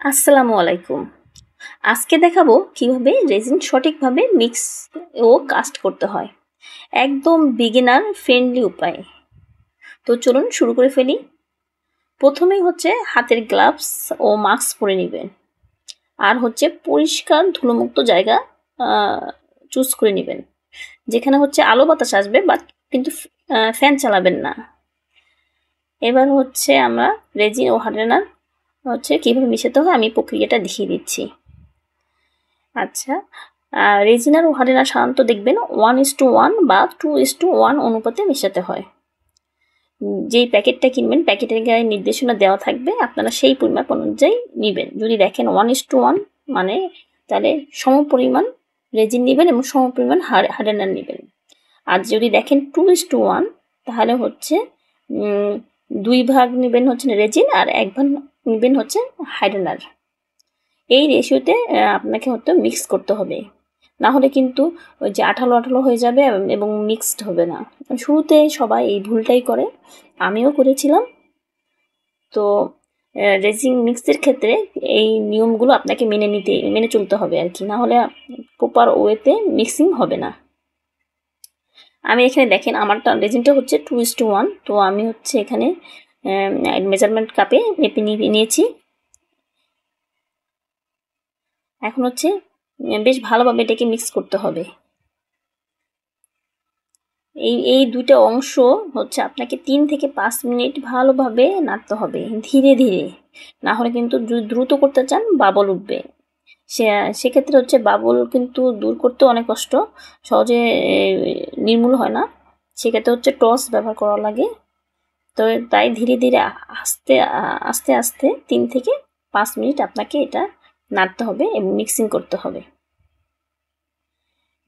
আসসালামু আলাইকুম। আজকে দেখাবো কিভাবে রেজিন সঠিকভাবে মিক্স ও কাস্ট করতে হয়, একদম বিগিনার ফ্রেন্ডলি উপায়। তো চলুন শুরু করে ফেলি। প্রথমেই হচ্ছে হাতের গ্লাভস ও মাস্ক পরে নেবেন, আর হচ্ছে পরিষ্কার ধুলোমুক্ত জায়গা চুজ করে নেবেন, যেখানে হচ্ছে আলো বাতাস আসবে, বাট কিন্তু ফ্যান চালাবেন না। এবার হচ্ছে আমরা রেজিন ও হার্ডেনার হচ্ছে কিভাবে মিশাতে হয় আমি প্রক্রিয়াটা দেখিয়ে দিচ্ছি। আচ্ছা, রেজিনার ও হারেনা সাধারণত দেখবেন 1:1 বা 2:1 অনুপাতে মেশাতে হয়। যেই প্যাকেটটা কিনবেন প্যাকেটের গায়ে নির্দেশনা দেওয়া থাকবে, আপনারা সেই পরিমাপ অনুযায়ী নেবেন। যদি দেখেন 1:1 মানে তাহলে সমপরিমাণ রেজিন নেবেন এবং সমপরিমাণ হার্ডেনার নেবেন। আর যদি দেখেন 2:1 তাহলে হচ্ছে 2 ভাগ নেবেন হচ্ছে রেজিন আর 1 ভাগ নেবেন হচ্ছে হার্ডেনার। এই রেশিওতে আপনাকে হয়তো মিক্স করতে হবে, না হলে কিন্তু ওই যে আঠালো আঠালো হয়ে যাবে এবং মিক্সড হবে না। শুরুতে সবাই এই ভুলটাই করে, আমিও করেছিলাম। তো রেজিন মিক্সের ক্ষেত্রে এই নিয়মগুলো আপনাকে মেনে চলতে হবে আর কি, না হলে প্রপার ওয়েতে মিক্সিং হবে না। আমি এখানে দেখেন আমারটা রেজিনটা হচ্ছে 2:1, তো আমি হচ্ছে এখানে মেজারমেন্ট কাপে মেপে নিয়েছি। এখন হচ্ছে বেশ ভালোভাবে এটাকে মিক্স করতে হবে। এই দুইটা অংশ হচ্ছে আপনাকে 3 থেকে 5 মিনিট ভালোভাবে নাড়তে হবে ধীরে ধীরে, না হলে কিন্তু দ্রুত করতে চান বাবল উঠবে। সেক্ষেত্রে হচ্ছে বাবল কিন্তু দূর করতে অনেক কষ্ট, সহজে নির্মূল হয় না। সেক্ষেত্রে হচ্ছে টস ব্যবহার করা লাগে। তো তাই ধীরে ধীরে আস্তে আস্তে আস্তে 3 থেকে 5 মিনিট আপনাকে এটা নাড়তে হবে এবং মিক্সিং করতে হবে।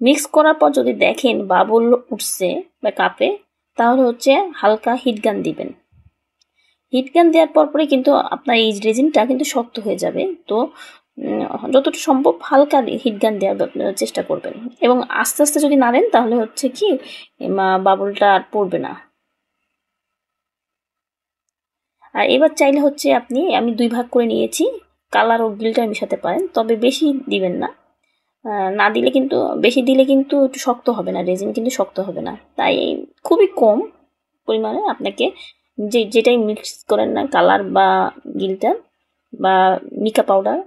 মিক্স করার পর যদি দেখেন বাবল উঠছে বা কাপে, তাহলে হচ্ছে হালকা হিট গান দিবেন। হিট গান দেওয়ার পরে কিন্তু আপনার এই রেজিনটা কিন্তু শক্ত হয়ে যাবে। তো যতটা সম্ভব হালকা হিট গান দেওয়ার চেষ্টা করবেন এবং আস্তে আস্তে যদি নাড়েন তাহলে হচ্ছে কি বাবলটা আর পড়বে না। আর এবার চাইলে হচ্ছে আমি 2 ভাগ করে নিয়েছি, কালার ও গিল্টার মেশাতে পারেন, তবে বেশি দিবেন না। না দিলে কিন্তু বেশি দিলে কিন্তু একটু শক্ত হবে না, রেজিন কিন্তু শক্ত হবে না। তাই খুবই কম পরিমাণে আপনাকে যেটাই মিক্স করেন না, কালার বা গিল্টার বা মিকা পাউডার,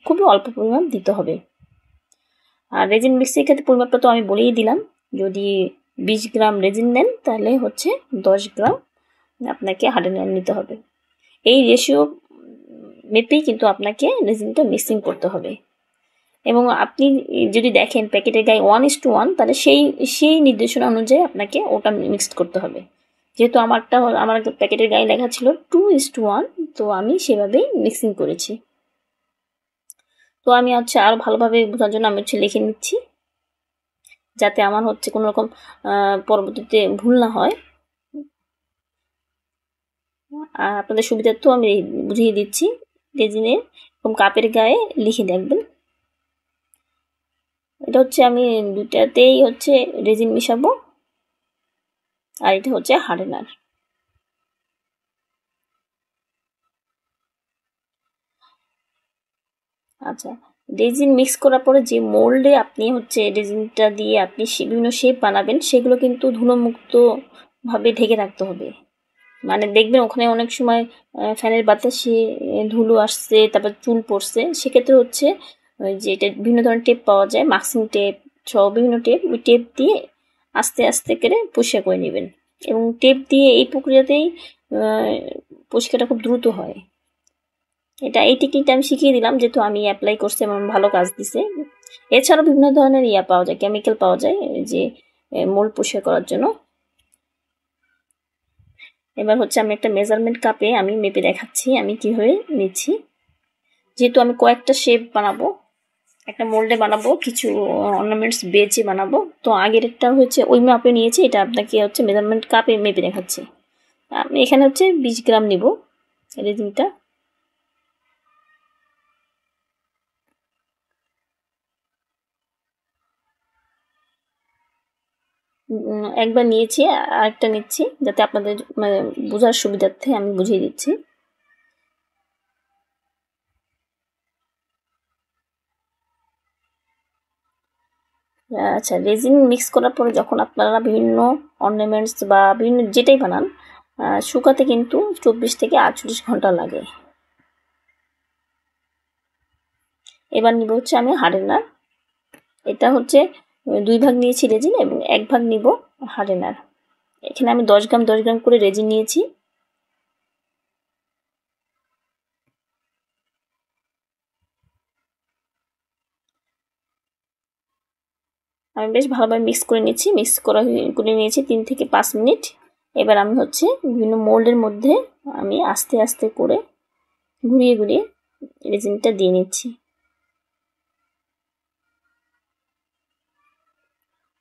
খুবই অল্প পরিমাণ দিতে হবে। আর রেজিন মিক্সের ক্ষেত্রে পরিমাপটা তো আমি বলেই দিলাম। যদি 20 গ্রাম রেজিন নেন তাহলে হচ্ছে 10 গ্রাম আপনাকে হার্ডেনার নিতে হবে। এই রেশিও মেপেই কিন্তু আপনাকে রেজিনটা মিক্সিং করতে হবে। এবং আপনি যদি দেখেন প্যাকেটের গায়ে 1:1 তাহলে সেই নির্দেশনা অনুযায়ী আপনাকে ওটা মিক্সড করতে হবে। যেহেতু আমার প্যাকেটের গায়ে লেখা ছিল 2:1, তো আমি সেভাবেই মিক্সিং করেছি। তো আমি হচ্ছে আরও ভালোভাবে বোঝার জন্য আমি হচ্ছে লিখে নিচ্ছি, যাতে আমার হচ্ছে কোনো রকম পরবর্তীতে ভুল না হয়। আর আপনাদের সুবিধার্থেও আমি বুঝিয়ে দিচ্ছি রেজিনের এবং কাপের গায়ে লিখে দেখবেন। এটা হচ্ছে আমি দুটাতেই হচ্ছে রেজিন মিশাবো, আর এটা হচ্ছে হার্ডেনার। আচ্ছা, রেজিন মিক্স করার পরে যে মোল্ডে আপনি হচ্ছে রেজিনটা দিয়ে আপনি বিভিন্ন শেপ বানাবেন, সেগুলো কিন্তু ধুলোমুক্তভাবে ঢেকে রাখতে হবে। মানে দেখবেন ওখানে অনেক সময় ফ্যানের বাতাসে ধুলো আসছে, তারপর চুল পড়ছে। সেক্ষেত্রে হচ্ছে ওই যে এটা বিভিন্ন ধরনের টেপ পাওয়া যায়, মাস্কিং টেপ সহ বিভিন্ন টেপ, ওই টেপ দিয়ে আস্তে আস্তে করে পরিষ্কার করে নেবেন। এবং টেপ দিয়ে এই প্রক্রিয়াতেই পরিষ্কারটা খুব দ্রুত হয়। এই টেকনিকটা আমি শিখিয়ে দিলাম, যেহেতু আমি অ্যাপ্লাই করছি এবং ভালো কাজ দিছে। এছাড়াও বিভিন্ন ধরনের পাওয়া যায়, কেমিক্যাল পাওয়া যায় যে মোল্ড পরিষ্কার করার জন্য। এবার হচ্ছে আমি একটা মেজারমেন্ট কাপে আমি মেপে দেখাচ্ছি আমি কিভাবে নিচ্ছি। যেহেতু আমি কয়েকটা শেপ বানাবো, একটা মোল্ডে বানাবো, কিছু অর্নামেন্টস বেচে বানাবো, তো আগেরটা হচ্ছে ওই মাপে নিয়েছি, এটা আপনাকে হচ্ছে মেজারমেন্ট কাপে মেপে দেখাচ্ছি। আমি এখানে হচ্ছে 20 গ্রাম নিব রেজিনটা। একবার নিয়েছি, আরেকটা নিচ্ছি, যাতে আপনাদের মানে বোঝার সুবিধার্থে আমি বুঝিয়ে দিচ্ছি। আচ্ছা, রেজিন মিক্স করার পরে যখন আপনারা বিভিন্ন অর্নামেন্টস বা বিভিন্ন যেটাই বানান, শুকাতে কিন্তু 24 থেকে 48 ঘন্টা লাগে। এবার নিব হচ্ছে আমি হার্ডেনার। এটা হচ্ছে 2 ভাগ নিয়েছি রেজিন এবং 1 ভাগ নিব হার্ডেনার। এখানে আমি 10 গ্রাম 10 গ্রাম করে রেজিন নিয়েছি। আমি বেশ ভালোভাবে মিক্স করে নিচ্ছি। মিক্স করে নিয়েছি 3 থেকে 5 মিনিট। এবার আমি হচ্ছে বিভিন্ন মোল্ডের মধ্যে আমি আস্তে আস্তে করে ঘুরিয়ে ঘুরিয়ে রেজিনটা দিয়ে নিচ্ছি।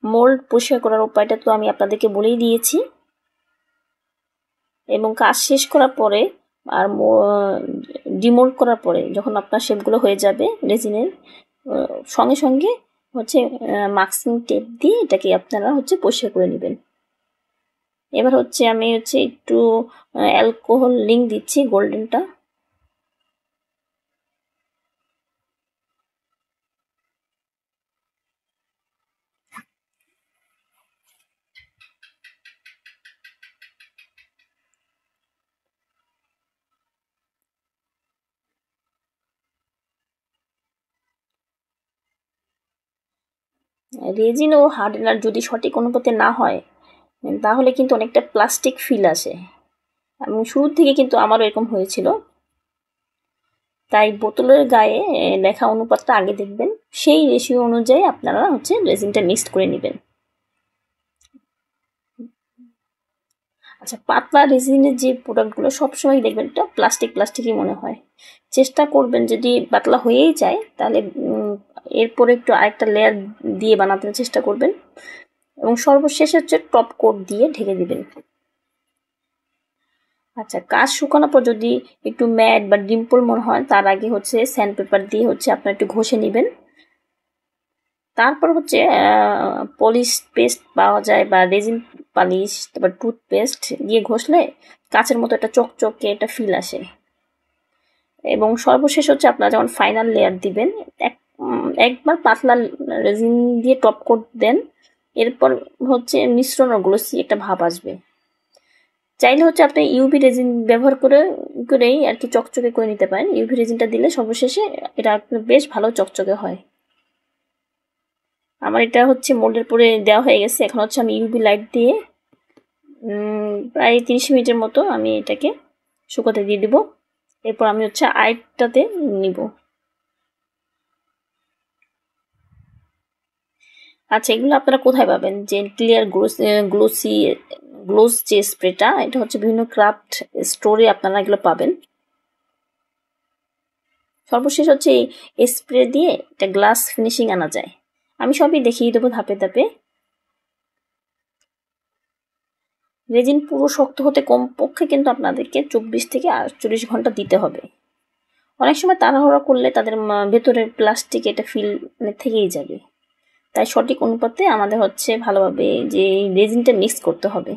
মোল্ড পরিষ্কার করার উপায়টা তো আমি আপনাদেরকে বলেই দিয়েছি। এবং কাজ শেষ করার পরে আর ডিমোল্ড করার পরে যখন আপনার শেপগুলো হয়ে যাবে রেজিনের, সঙ্গে সঙ্গে হচ্ছে মাস্কিং টেপ দিয়ে এটাকে আপনারা হচ্ছে পরিষ্কার করে নেবেন। এবার হচ্ছে আমি হচ্ছে একটু অ্যালকোহল লিঙ্ক দিচ্ছি, গোল্ডেনটা। রেজিন ও হার্ডেনার যদি সঠিক অনুপাতে না হয় তাহলে কিন্তু অনেকটা প্লাস্টিক ফিল আসে। এবং শুরুর থেকে কিন্তু আমারও এরকম হয়েছিল। তাই বোতলের গায়ে লেখা অনুপাতটা আগে দেখবেন, সেই রেশিও অনুযায়ী আপনারা হচ্ছে রেজিনটা মিক্সড করে নেবেন। আচ্ছা, পাতলা রেজিনের যে প্রোডাক্টগুলো সবসময় দেখবেন এটা প্লাস্টিকই মনে হয়। চেষ্টা করবেন যদি পাতলা হয়েই যায় তাহলে এরপরে একটু আরেকটা লেয়ার দিয়ে বানাতে চেষ্টা করবেন এবং সর্বশেষ হচ্ছে টপ কোট দিয়ে ঢেকে দিবেন। আচ্ছা, কাজ শুকানোর পর যদি একটু ম্যাট বা ডিম্পল মনে হয় তার আগে হচ্ছে স্যান্ড পেপার দিয়ে হচ্ছে আপনারা একটু ঘষে নেবেন। তারপর হচ্ছে পলিশ পেস্ট পাওয়া যায় বা রেজিন পালিশ, তারপর টুথপেস্ট দিয়ে ঘষলে কাচের মতো একটা চকচকে একটা ফিল আসে। এবং সর্বশেষ হচ্ছে আপনারা যখন ফাইনাল লেয়ার দিবেন একবার পাতলা রেজিন দিয়ে টপ কোট দেন, এরপর হচ্ছে মিশ্রণ ও গ্লসি একটা ভাব আসবে। চাইলে হচ্ছে আপনি ইউভি রেজিন ব্যবহার করেই আর কি চকচকে করে নিতে পারেন। ইউভি রেজিনটা দিলে সর্বশেষে এটা বেশ ভালো চকচকে হয়। আমার এটা হচ্ছে মোল্ডের পরে দেওয়া হয়ে গেছে। এখন হচ্ছে আমি ইউভি লাইট দিয়ে প্রায় 30 মিনিটের মতো আমি এটাকে শুকাতে দিয়ে দিব। এরপর আমি হচ্ছে আরেকটাতে নিব। আচ্ছা, এগুলো আপনারা কোথায় পাবেন? জেল ক্লিয়ার গ্লোস যে স্প্রেটা, এটা হচ্ছে বিভিন্ন ক্রাফট স্টোরে আপনারা এগুলো পাবেন। সর্বশেষ হচ্ছে এই স্প্রে দিয়ে একটা গ্লাস ফিনিশিং আনা যায়। আমি সবই দেখিয়ে দেবো ধাপে ধাপে। রেজিন পুরো শক্ত হতে কমপক্ষে কিন্তু আপনাদেরকে 24 থেকে 48 ঘন্টা দিতে হবে। অনেক সময় তাড়াহুড়া করলে তাদের ভেতরের প্লাস্টিক এটা ফিল থেকেই যাবে। তাই সঠিক অনুপাতে আমাদের হচ্ছে ভালোভাবে যে রেজিনটা মিক্স করতে হবে।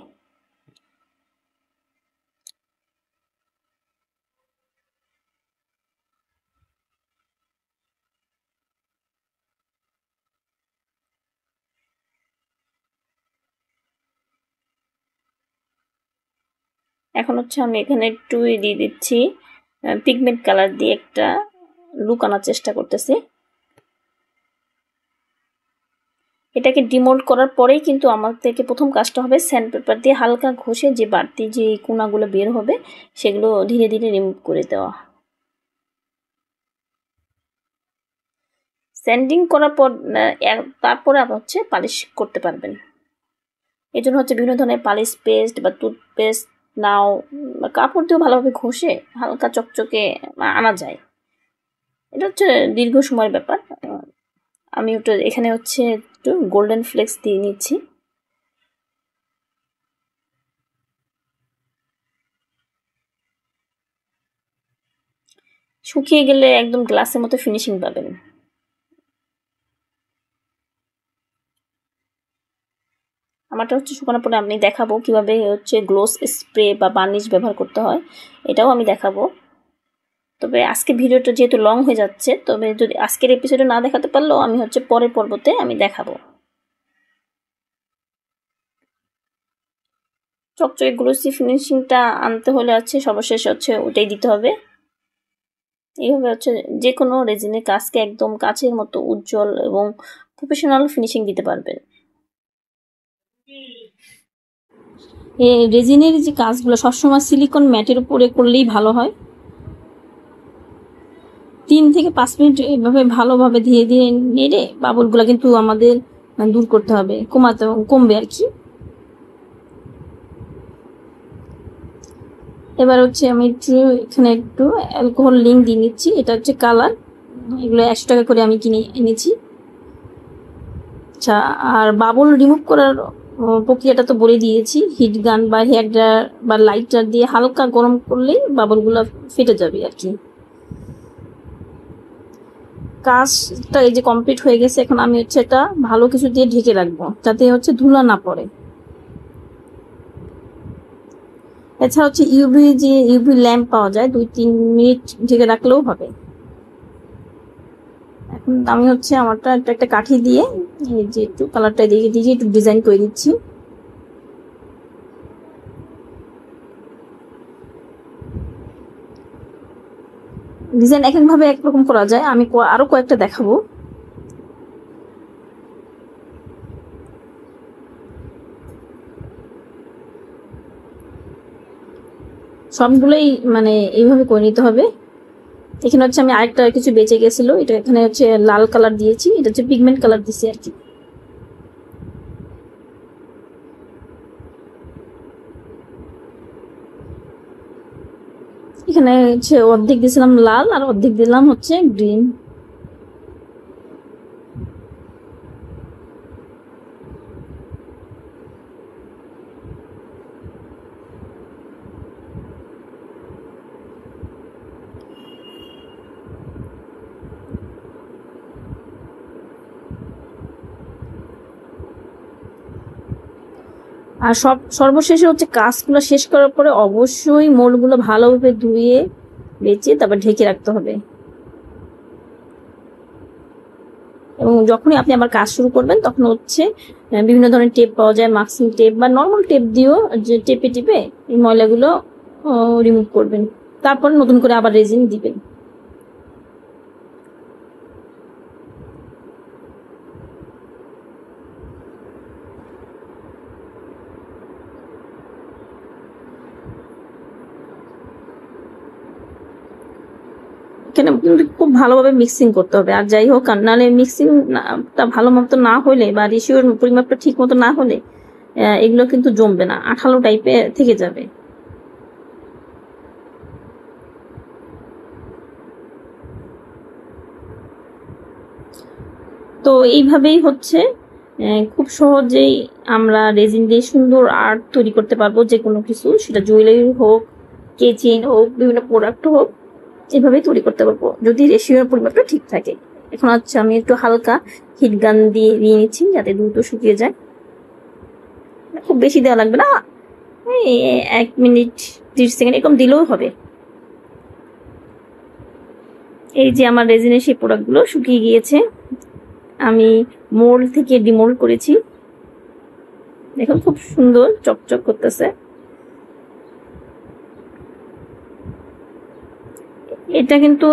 এখন হচ্ছে আমি এখানে একটু দিয়ে দিচ্ছি পিগমেন্ট কালার দিয়ে একটা লুক আনার চেষ্টা করতেছি। এটাকে ডিমোল্ড করার পরেই কিন্তু আমাদেরকে প্রথম কাজটা হবে স্যান্ড পেপার দিয়ে হালকা ঘষে যে বাড়তি যে কোনাগুলো বের হবে সেগুলো ধীরে ধীরে রিমুভ করে দেওয়া। স্যান্ডিং করার পর তারপরে আবার হচ্ছে পালিশ করতে পারবেন। এই জন্য হচ্ছে বিভিন্ন ধরনের পালিশ পেস্ট বা টুথপেস্ট নাও বা কাপড় দিয়েও ভালোভাবে ঘষে হালকা চকচকে আনা যায়। এটা হচ্ছে দীর্ঘ সময়ের ব্যাপার। আমি ওটা এখানে হচ্ছে একটু গোল্ডেন ফ্লেক্স দিয়ে নিচ্ছি। শুকিয়ে গেলে একদম গ্লাসের মতো ফিনিশিং পাবেন। আমারটা হচ্ছে শুকানোর পরে আমি দেখাবো কিভাবে হচ্ছে গ্লোস স্প্রে বা বার্নিশ ব্যবহার করতে হয়, এটাও আমি দেখাবো। তবে আজকে ভিডিওটা যেহেতু লং হয়ে যাচ্ছে, তবে যদি আজকের এপিসোডে না দেখাতে পারলেও আমি হচ্ছে পরের পর্বতে আমি দেখাবো। চকচকে গ্লোসি ফিনিশিংটা আনতে হলে সর্বশেষ ওটাই দিতে হবে। এইভাবে যে কোনো রেজিনের কাজকে একদম কাচের মতো উজ্জ্বল এবং প্রফেশনাল ফিনিশিং দিতে পারবেন। এই রেজিনের যে কাজগুলো সবসময় সিলিকন ম্যাটের উপরে করলেই ভালো হয়। 3 থেকে 5 মিনিট এভাবে ভালোভাবে ধীরে ধীরে নেড়ে বাবলগুলো কিন্তু আমাদের দূর করতে হবে, কমবে আর কি। এবার আমি এখানে একটু অ্যালকোহল লিঙ্ক দিয়ে নিচ্ছি। এটা কালার, এগুলো 100 টাকা করে আমি কিনে এনেছি। আচ্ছা, আর বাবল রিমুভ করার প্রক্রিয়াটা তো বলে দিয়েছি। হিট গান বা হেয়ার ড্রায়ার বা লাইটার দিয়ে হালকা গরম করলেই বাবলগুলো ফেটে যাবে আর কি। কাজটা এই যে কমপ্লিট হয়ে গেছে। এখন আমি এটা ভালো কিছু দিয়ে ঢেকে রাখবো যাতে ধুলা না পড়ে। এছাড়া ইউভি ল্যাম্প পাওয়া যায়, 2-3 মিনিট ঢেকে রাখলেও হবে। এখন আমি আমারটা একটা কাঠি দিয়ে এই যে একটু কালারটা দিয়ে একটু ডিজাইন করে দিচ্ছি। ডিজাইন এক একভাবে একরকম করা যায়, আমি আরো কয়েকটা দেখাবো। সবগুলোই এইভাবে করে নিতে হবে। এখানে আমি আরেকটা কিছু বেঁচে গেছিল, এটা এখানে লাল কালার দিয়েছি, এটা পিগমেন্ট কালার দিছি আর কি। এখানে অর্ধেক দিয়েছিলাম লাল আর অর্ধেক দিলাম গ্রিন। আর সর্বশেষে কাজগুলো শেষ করার পরে অবশ্যই মোল্ডগুলো ভালোভাবে ধুয়ে বেঁচে তারপর ঢেকে রাখতে হবে। এবং যখনই আপনি আবার কাজ শুরু করবেন তখন বিভিন্ন ধরনের টেপ পাওয়া যায়, মাস্কিং টেপ বা নর্মাল টেপ দিয়েও টেপে টিপে এই ময়লাগুলো রিমুভ করবেন। তারপর নতুন করে আবার রেজিন দিবেন। এখানে খুব ভালোভাবে মিক্সিং করতে হবে। আর যাই হোক, নাহলে মিক্সিংটা ভালো মতো না হলে বা রেশিওর পরিমাপটা ঠিক মতো না হলে এগুলো কিন্তু জমবে না, আঠালো টাইপের থেকে যাবে। তো এইভাবেই খুব সহজেই আমরা রেজিন দিয়ে সুন্দর আর্ট তৈরি করতে পারবো। যে কোনো কিছু, সেটা জুয়েলারি হোক, কিচেন হোক, বিভিন্ন প্রোডাক্ট হোক, এভাবেই তৈরি করতে পারবো যদি রেশিওর পরিমাপটা ঠিক থাকে। এখন আমি একটু হালকা হিট গান দিয়ে নিচ্ছি যাতে দ্রুত শুকিয়ে যায়। খুব বেশি দেওয়া লাগবে না, 1 মিনিট 30 সেকেন্ড এরকম দিলেও হবে। এই যে আমার রেজিনের সেই প্রোডাক্টগুলো শুকিয়ে গিয়েছে, আমি মোল্ড থেকে ডিমোল্ড করেছি। দেখুন খুব সুন্দর চকচক করতেছে। এটা কিন্তু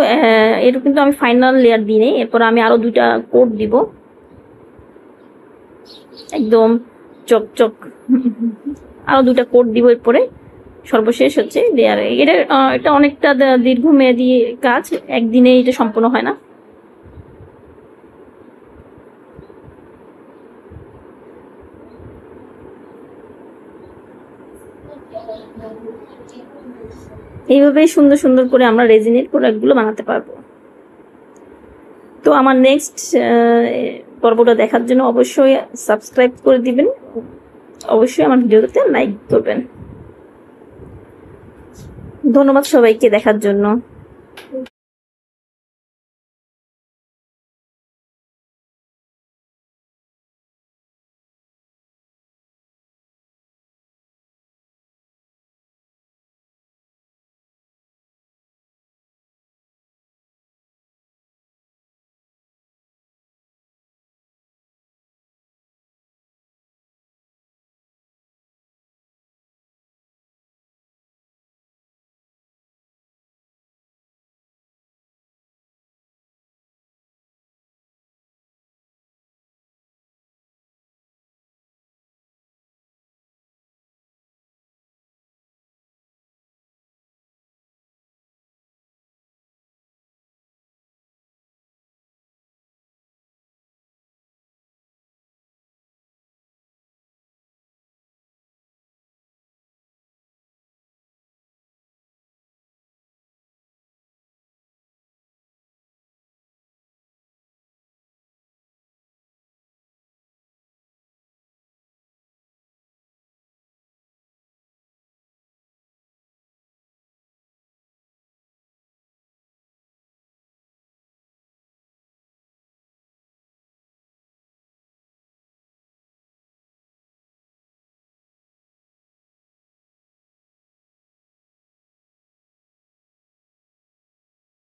আমি ফাইনাল লেয়ার দিই নাই, এরপর আমি আরো 2টা কোট দিব, একদম চকচক। আরো 2টা কোট দিব এরপরে। সর্বশেষ লেয়ার। এটা অনেকটা দীর্ঘমেয়াদী কাজ, একদিনে এটা সম্পূর্ণ হয় না। এইভাবেই সুন্দর সুন্দর করে আমরা রেজিনের প্রোডাক্টগুলো বানাতে পারবো। তো আমার নেক্সট পর্বটা দেখার জন্য অবশ্যই সাবস্ক্রাইব করে দিবেন, অবশ্যই আমার ভিডিওতে লাইক করবেন। ধন্যবাদ সবাইকে দেখার জন্য।